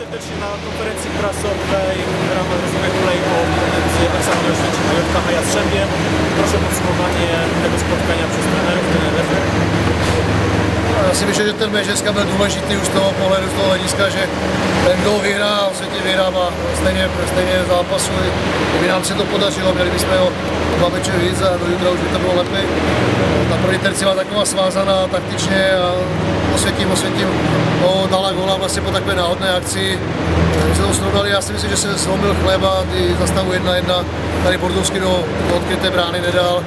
serdecznie na konferencji prasowej w ramach rozwoju play-off między Eksamoną Oświęcim a JKH Jastrzębiem. Proszę o podsumowanie tego spotkania przez trenerów, trenerów. Já si myslím, že ten meč dneska byl důležitý už z toho pohledu, z toho hlediska, že ten kdo vyhrá, světě vyhrává stejně zápasu. Kdyby nám se to podařilo, měli bychom ho 2 meče víc a do jutra už by to bylo lepší. Ta první terci byla taková svázaná taktičně a osvětím ho dala góla vlastně po takové náhodné akci. Když se to srovnali, já si myslím, že se zlomil chleba, ty za stavu 1-1, tady Bordovský do odkryté brány nedal.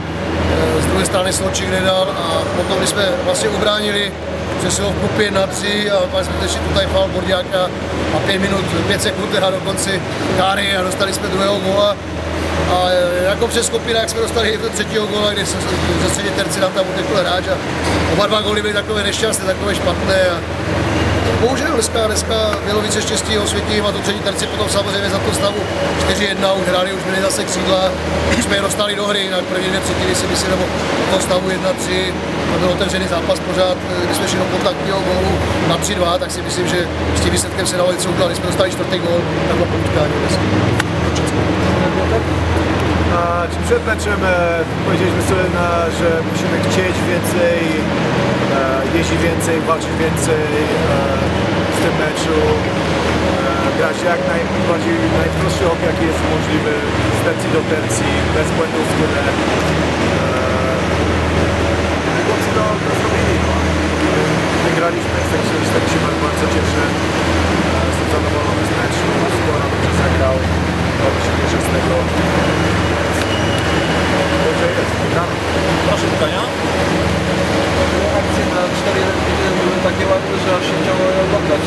Z druhé strany Sločík nedal a potom, když jsme vlastně ubránili přesilovku 5-3 a pak jsme tešli tutaj faul Bordiáka a 5 sekund do konci káry a dostali jsme druhého góla. A jako přeskopina, jak jsme dostali třetího góla, kdy se ze střední terci nám tam utekl hráč a oba dva góly byly takové nešťastné, takové špatné. A bohužel dneska bylo více štěstí Osvětím a tu třetí terci potom samozřejmě za to stavu 4-1 už hráli, už byli zase křídla, už jsme je dostali do hry na první 2 třetiny si myslím, nebo po stavu 1-3 a byl otevřený zápas pořád, když jsme šli do kontaktního gólu na 3-2, tak si myslím, že s tím výsledkem se dalo něco udělat, když jsme dostali 4. gól, tak bylo po utkání dneska. A czy przed meczem powiedzieliśmy sobie, że musimy chcieć więcej, jeździć więcej, walczyć więcej w tym meczu, grać jak najbardziej najprostszy hokej jaki jest możliwy, z tercji do tercji, bez błędów w tyle. Chłopcy to zrobili. Wygraliśmy, z tego się bardzo cieszę. Jestem zadowolony z meczu, Skóra dobrze zagrał, dobrze się cieszę z tego. Proszę pytania. Akcje na 4-1 były takie ładne, że aż się chciało je oglądać.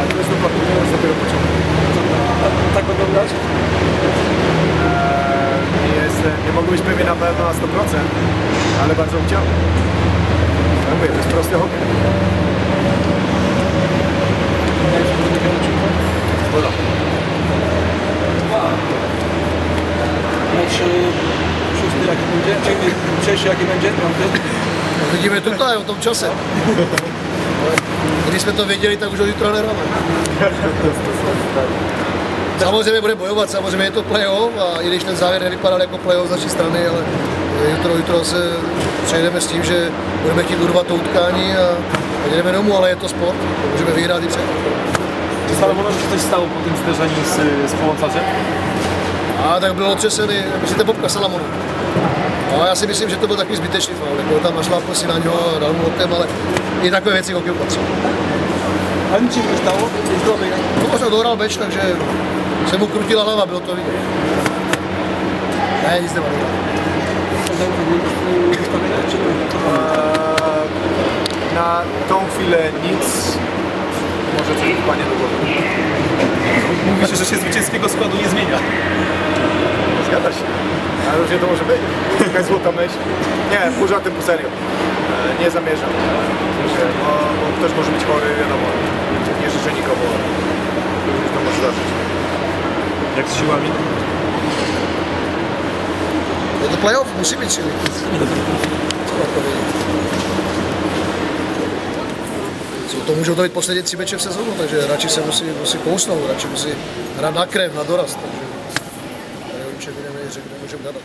To jest dopiero początek. Tak oglądać? Nie mogę być pewien na pewno na 100%, ale bardzo chciałbym. Mówię, to jest prosty hokej. Dobra. Mecz 6 jaki będzie? Wcześniej jaki będzie? Vidíme tutaj o tom čase. Když jsme to věděli, tak už ho jutra nehráme. Samozřejmě bude bojovat, samozřejmě je to play-off a i když ten závěr nevypadal jako play-off z naší strany, ale jutro se přejdeme s tím, že budeme chtít urvat to utkání a jdeme domů, ale je to sport, můžeme vyhrát i před. Czy Salomona, że coś stało po tym zderzeniu z Połącaczem? A tak byl otřesený, myslíte Bobka Salamonu. No, já si myslím, že to byl takový zbytečný faul, jako tam našlápl si na něho a dal mu lotem, ale i takové věci hokej patří. A nic ci nie stało? No možná dohral beč, takže se mu krutila hlava, bylo to vidět. Ne, nic nemá dohral. Na tą chwilę nic. Może coś wpadnie do głowy. Mówi się, że się zwycięskiego składu nie zmienia. Zgadza się. Ale różnie to może być. Jakaś złota myśl. Nie, pół żartem, pół serio. Nie zamierzam. Bo ktoś może być chory, wiadomo. Nie życzę nikomu. To może zdarzyć. Jak z siłami? Je to playoff, musí být síly. To můžou to být poslední 3 meče v sezónu, takže radši se musí kousnout, radši musí hrát na krev, na dorast. Takže o ničem jiném neřekneme, můžeme gadat.